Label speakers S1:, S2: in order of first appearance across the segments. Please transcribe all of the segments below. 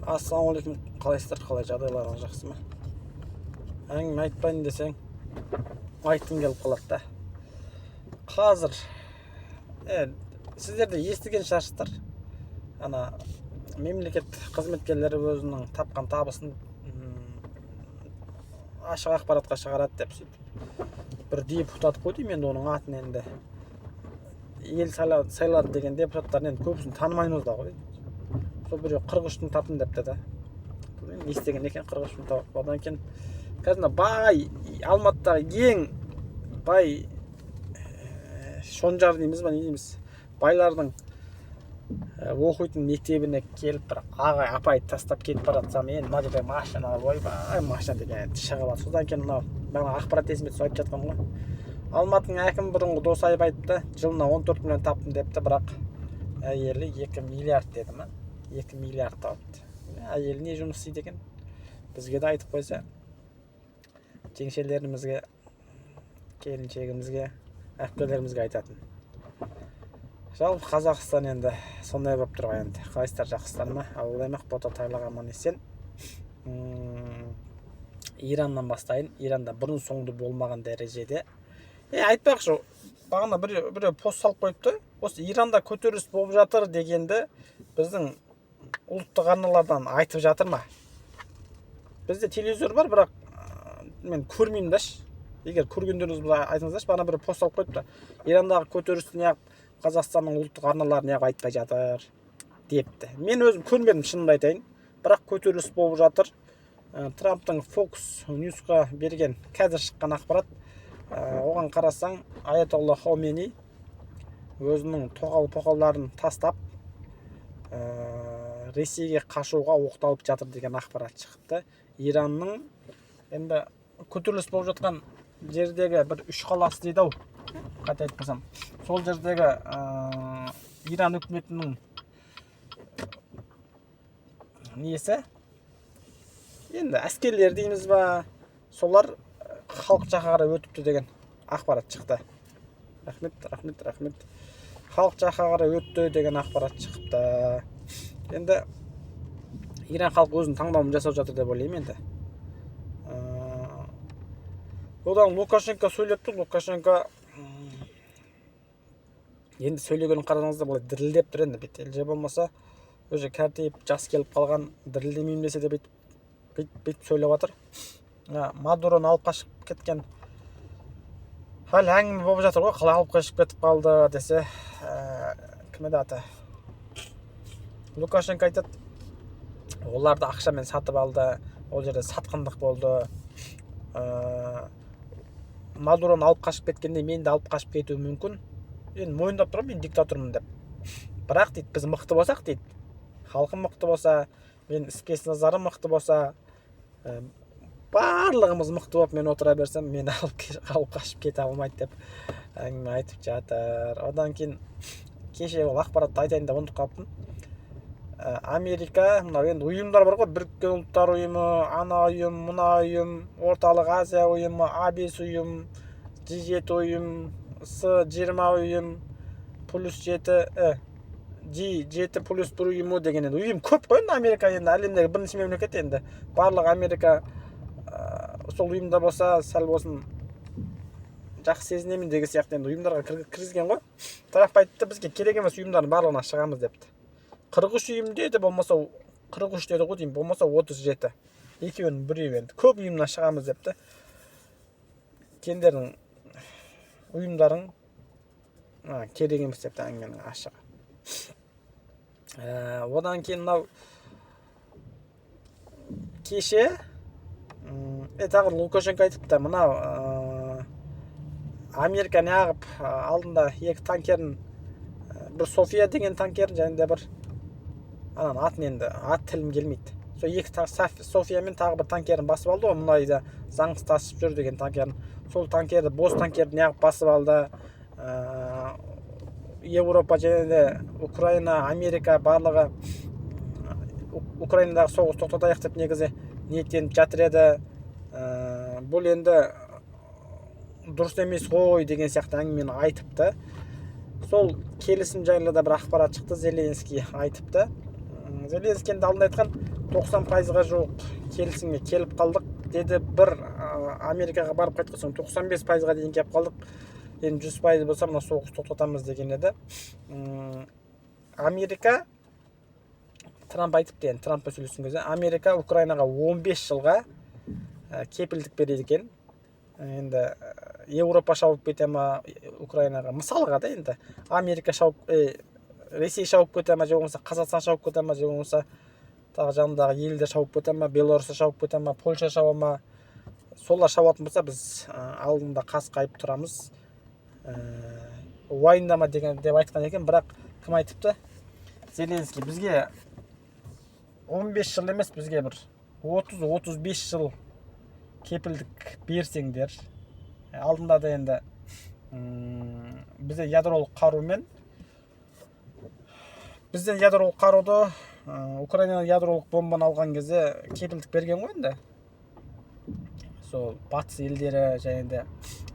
S1: Ассалаумағалейкум, қалайсыздар, қалай жағдайларыңыз жақсы ма? Әңгіме айтпайын десең, айтқым келіп қалады да. Қазір сіздер де естіген шығарсыздар. Ана мемлекет қызметкерлері өзінің тапқан табысын ашық ақпаратқа шығарады деп сөйтіп. Бір депутат қойды, мен оның атын енді ел сайлады деген депутаттардың енді көбісін танымаймыз да ғой. Сол біреу 43 мың таптым депті да. Не істеген екен 43 мың тауып. Одан кейін қазір бай, Алматыдағы ең бай шонжар дейміз ба, не дейміз, байлардың оқитын мектебіне келіп бір ағай апай тастап кетіп бара жатсам, енді мына жерде машина, ойбай машина деген шығып алды. Содан кейін мынау ақпарат есіме түсіп айтып жатқан ғой. Алматының әкімі бұрынғы Досаев айтыпты, жылына 14 миллион таптым депті, бірақ әйелі 2 миллиард деді ма? 2 миллиард тауыпты. Әйелі не жұмыс істейді екен? Бізге де айтып қойса, жеңшелерімізге, келіншегімізге, әпкелерімізге айтатын. Жалпы Қазақстан енді сондай болып тұр ғой енді. Қалайсыздар, жақсысыздар ма? Ауылдаймақ бота тайлақ аман есен. Ираннан бастайын. Иранда бұрын соңды болмаған дәрежеде. Айтпақшы, бағана біреу пост салып қойыпты. Осы Иранда көтеріліс болып жатыр дегенді біздің ұлттық арналардан айтып жатыр ма? Бізде телевизор бар, бірақ мен көрмеймін даш. Егер көргендеріңіз болса айтыңыздаршы. Бағана бір пост салып қойыпты. Ирандағы көтерілісті неғып Қазақстанның ұлттық арналары неғып айтпай жатыр депті. Мен өзім көрмедім, шынымды айтайын. Бірақ көтеріліс болып жатыр. Трамптың Fox News'қа берген қазір шыққан ақпарат. Оған қарасаң, Аятолла Хомейни өзінің тоқал-поқалдарын тастап Ресейге қашуға оқталып жатыр деген ақпарат шықты. Иранның енді көтеріліс болып жатқан жердегі бір 3 қаласы дейді ау, қате айтпасам. Сол жердегі Иран үкіметінің несі? Енді әскерлер дейміз ба, солар халық жаққа қарай өтіпті деген ақпарат шықты. Рахмет. Халық жаққа қарай өтті деген ақпарат шықты. Енді Иран халқы өзінің таңдауын жасап жатыр деп ойлаймын енді. Одан Лукашенко сөйлепті. Лукашенко енді сөйлегенін қараңыздар, былай дірілдеп тұр енді. Елже болмаса, өзі кәртейіп жас келіп қалған, дірілдемеймін десе де бүйтіп сөйлеп жатыр. Мадуроны алып қашып кеткен әлі әңгіме болып жатыр ғой, қалай алып қашып кетіп қалды десе, кім еді аты? Лукашенко айтады, оларды ақшамен сатып алды, ол жерде сатқындық болды. Мадуроны алып қашып кеткенде мен де алып қашып кетуі мүмкін. Енді мойындап тұрмын, мен диктатормын деп. Бірақ дейді, біз мықты болсақ дейді, халқым мықты болса, мен спецназарым мықты болса, барлығымыз мықты болып мен отыра берсем, мен алып қашып кете алмайды деп әңгіме айтып жатыр. Одан кейін кеше ол ақпаратты айтайын деп ұмытып қалыппын. Америка, мынау енді ұйымдар бар ғой, Біріккен ұлттар ұйымы, ана ұйым, мына ұйым, Орталық Азия ұйымы, А5 ұйым, G7 ұйым, С20 ұйым, +7, G7 +1 ұйымы деген енді ұйым көп қой. Америка енді әлемдегі бірінші мемлекет, енді барлық Америка сол ұйымда болса, сәл болсын жақсы сезінемін деген сияқты енді ұйымдарға кіргізген ғой. Трамп айтты, бізге керек емес ұйымдардың барлығына шығамыз депті. 43 ұйым деді, болмаса 43 деді ғой деймін, болмаса 37. Екеуінің біреуі енді көп ұйымнан шығамыз депті. Кендердің ұйымдарың керек емес депті әңгіменің ашығы. Одан кейін мынау кеше тағы Лукашенко айтыпты, мынау Америка неғып алдында екі танкерін, бір София деген танкерін, және де бір атын енді ат тілім келмейді. Сол екі София мен тағы бір танкерін басып алды ғой, мұнайды заңсыз тасып жүр деген танкерін. Сол танкерді, бос танкерді неғып басып алды. Европа және де Украина, Америка барлығы Украинадағы соғыс тоқтатайық деп негізі ниеттеніп жатыр еді. Бұл енді дұрыс емес ғой деген сияқты әңгімені айтыпты. Сол келісім жайлы да бір ақпарат шықты, Зеленский айтыпты. Зеленский енді алдында айтқан, 90%-ға жуық келісімге келіп қалдық деді. Бір Америкаға барып қайтқан соң 95%-ға дейін келіп қалдық. Енді 100% болса мына соғыс тоқтатамыз деген еді. Америка, Трамп айтыпты, енді Трамппен сөйлескен кезде Америка Украинаға 15 жылға кепілдік береді екен. Енді Еуропа шауып кете ма Украинаға, мысалға да, енді Америка шауып, Ресей шауып кете ма, же болмаса Қазақстан шауып кете ма, же болмаса тағы жанындағы елдер шауып кете ма, Беларусь шауып кете ма, Польша шауа ма, солар шауатын болса біз алдында қас қайып тұрамыз, уайымдама деген деп айтқан екен. Бірақ кім айтыпты? Зеленский бізге 15 жыл емес, бізге бір 30-35 жыл кепілдік берсеңдер. Алдында да енді бізде ядролық қарумен, бізден ядролық қаруды Украинадан ядролық бомбаны алған кезде кепілдік берген ғой енді. Сол батыс елдері және де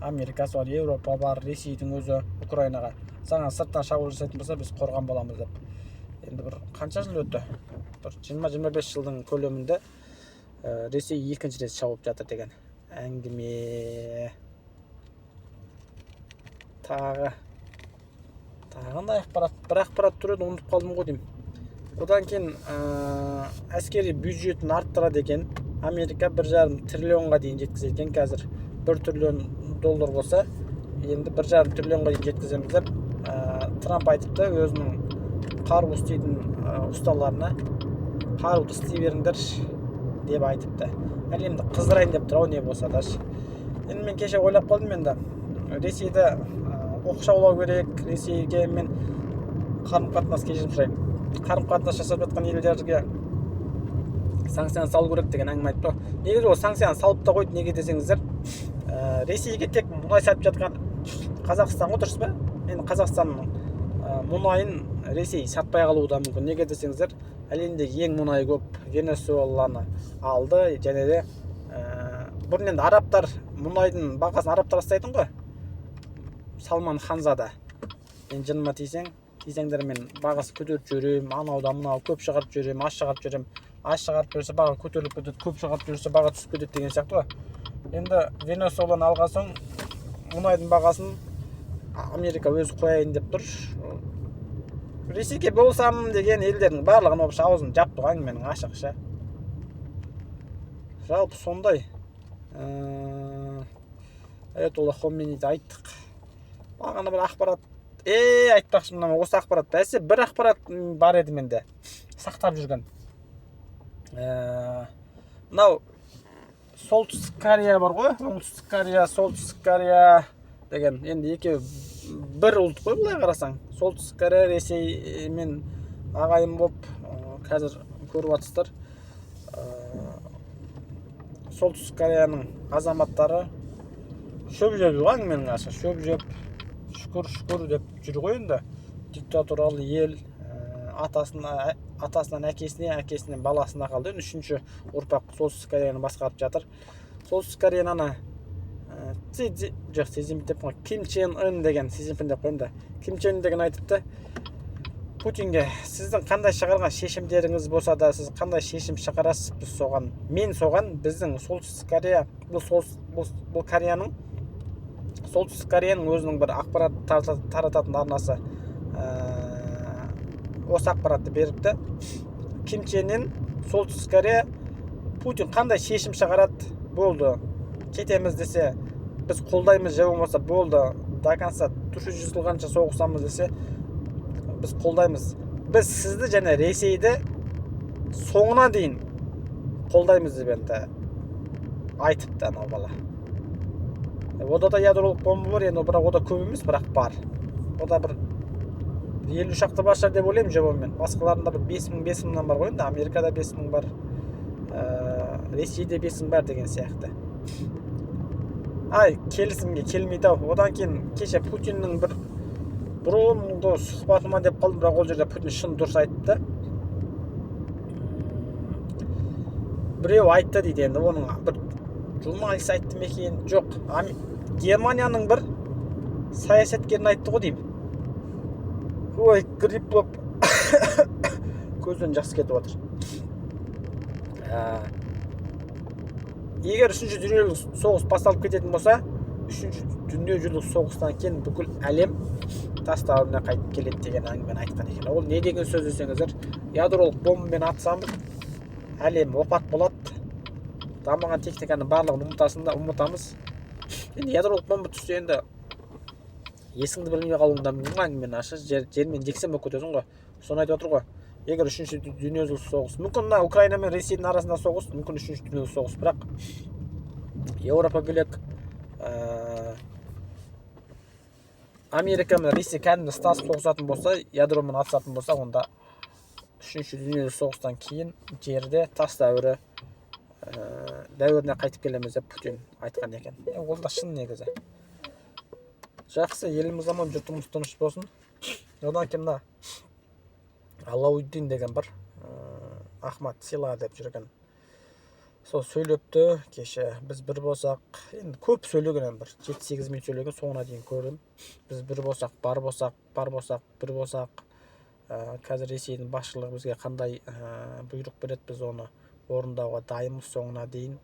S1: Америка, сол Еуропа бар, Ресейдің өзі Украинаға саған сырттан шабуыл жасайтын болса біз қорған боламыз деп. Енді бір қанша жыл өтті? Бір 20-25 жылдың көлемінде Ресей екінші рет шауып жатыр деген әңгіме. Тағындай бір ақпарат түреді, ұмытып қалдым ғой деймін. Одан кейін әскери бюджетін арттырады екен. Америка 1,5 триллионға дейін жеткізеді екен. Қазір 1 триллион доллар болса, енді 1,5 триллионға дейін жеткіземіз деп Трамп айтыпты өзінің қару істейтін ұсталарына. Қаруды істей беріңдер деп айтыпты. Әлемді қыздырайын деп тұр, не болса да. Енді мен кеше ойлап қалдым, енді Ресейді оқшаулау керек, Ресейге мен қарым-қатынас кешірім сұраймын. Қарым-қатынас жасап жатқан елдерге санкцияны салу керек деген әңгіме айтты. Негізі ол санкцияны салып та қойды, неге десеңіздер, Ресейге тек мұнай сатып жатқан Қазақстан ғой, дұрыс па? Енді Қазақстанның мұнайын Ресей сатпай қалуы да мүмкін. Неге десеңіздер, әлемдегі ең мұнай көп Венесуэланы алды, және де бұрын енді арабтар мұнайдың бағасын арабтар ұстайтын ғой. Салман Ханзада. Енді жыныма тисеңдер, мен бағасы көтеріп жүрем, анау мынау көп шығарып жүрем, аз шығарып жүрем. Аз шығарып жүрсе баға көтеріліп кетеді, көп шығарып жүрсе баға түсіп кетеді деген сияқты ғой. Енді Венесуэланы алған соң мұнайдың бағасын Америка өзі қояйын деп тұр. Ресейге болсам деген елдердің барлығын опшы аузын жапты ғой, әңгіменің ашықша. Жалпы сондай. Аятолла Хомейниді айттық. Бағана бір ақпарат, айтпақшы, мына осы ақпарат, бәсе бір ақпарат бар еді менде сақтап жүрген. Мынау Солтүстік Корея бар ғой, Оңтүстік Корея, Солтүстік Корея деген, енді екеуі бір ұлт қой былай қарасаң. Солтүстік Корея Ресеймен ағайын боп қазір көріп жатсыздар. Солтүстік Кореяның азаматтары шөп жеп ғой, әңгіменің ашы, шөп жеп, шүкір деп жүр ғой енді. Диктатуралы ел, атасынан әкесіне, әкесінен баласына қалды. Үшінші ұрпақ Солтүстік Кореяны басқарып жатыр. Солтүстік Кореяны Ким Чен Ын деген, Си Цзиньпин деп қойында. Ким Чен Ын деген айтыпты, Путинге, сіздің қандай шығарған шешімдеріңіз болса да, сіз қандай шешім шығарасыз, біз соған, мен соған, біздің Солтүстік Корея, бұл Кореяның, Солтүстік Кореяның өзінің бір ақпарат тарататын арнасы осы ақпаратты беріпті. Ким Чен Ын, Солтүстік Корея, Путин қандай шешім шығарады, болды, кетеміз десе, біз қолдаймыз, же болмаса болды, до конца 300 жылғанша соғысамыз десе, біз қолдаймыз. Біз сізді және Ресейді соңына дейін қолдаймыз деп енді айтыпты анау бала. Ода да ядролық бомба бар, енді бірақ ода көп емес, бірақ бар. Ода бір 50 ұшақты бар шығар деп ойлаймын жобаммен. Басқаларында бір 5,000-5,000-нан бар ғой енді. Америкада 5,000 бар, Ресейде 5,000 бар деген сияқты. Келісімге келмейді ау. Одан кейін кеше Путиннің бір бұрынғы сұхбатыма деп қалдым, бірақ ол жерде Путин шын дұрыс айтты. Біреу айтты дейді, енді оның бір журналист айтты ма екен? Жоқ, Германияның бір саясаткерін айтты ғой деймін. Ой, грипп болып көзден жақсы кетіп отыр. Егер 3-ші дүниежүзілік соғыс басталып кететін болса, 3-ші дүниежүзілік соғыстан кейін бүкіл әлем тас дәуіріне қайтып келеді деген әңгімені айтқан екен. Ол не деген сөз десеңіздер, ядролық бомбамен атсамыз әлем опат болады. Дамыған техниканың барлығын ұмытамыз. Енді ядролық бомба түссе енді есіңді білмей қалуың да мүмкін. Әңгімені ашы, жермен жексен болып кетесің ғой. Соны айтып отыр ғой. Егер 3-ші дүниежүзілік соғыс, мүмкін мына Украина мен Ресейдің арасында соғыс, мүмкін 3-ші дүниежүзілік соғыс, бірақ Еуропа бөлек, Америка мен Ресей кәдімгі стасып соғысатын болса, ядромен атысатын болса, онда 3-ші дүниежүзілік соғыстан кейін жерде тас дәуіріне қайтып келеміз деп Путин айтқан екен. Ол да шын негізі. Жақсы, еліміз аман, жұртымыз тыныш болсын. Одан кейін мына Алауиддин деген бір Ахмад Сила деп жүрген. Сол сөйлепті кеше, біз бір болсақ, енді көп сөйлеген, бір 7-8 минут сөйлеген, соңына дейін көрдім. Біз бір болсақ, бар болсақ, бір болсақ, қазір Ресейдің басшылығы бізге қандай бұйрық береді, біз оны орындауға дайынбыз соңына дейін.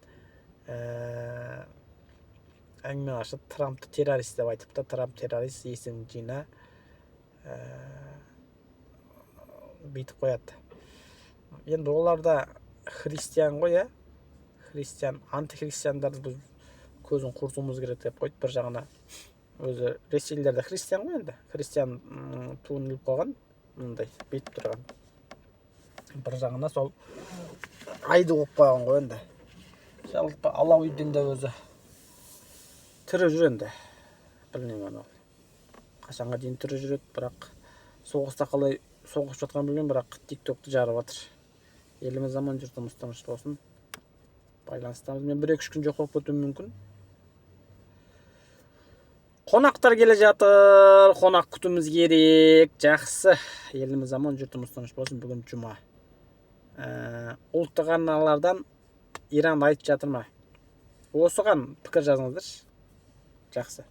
S1: Әңгіме ашып, Трампты террорист деп айтыпты. Трамп террорист, есін жина, бүйтіп қояды. Енді олар да христиан ғой, христиан, антихристиандарды біз көзін құртуымыз керек деп қойды. Бір жағына өзі ресейлер де христиан ғой, енді христиан туын іліп қойған, мындай бүйтіп тұрған. Бір жағына сол айды қойып қойған ғой енді. Жалпы Алауиддин де өзі тірі жүр енді. Білмеймін ол. Қашанға дейін тірі жүреді, бірақ соғыста қалай соғысып жатқан білмеймін, бірақ тиктокты жарып жатыр. Еліміз аман, жұртымыз тыныш болсын. Байланыстамыз. Мен 1-2 күн жоқ болып кетуім мүмкін. Қонақтар келе жатыр. Қонақ күтуіміз керек. Жақсы. Еліміз аман, жұртымыз тыныш болсын. Бүгін жұма. Ұлттық арналардан Иран айтып жатыр ма? Осыған пікір жазыңыздар. Жақсы.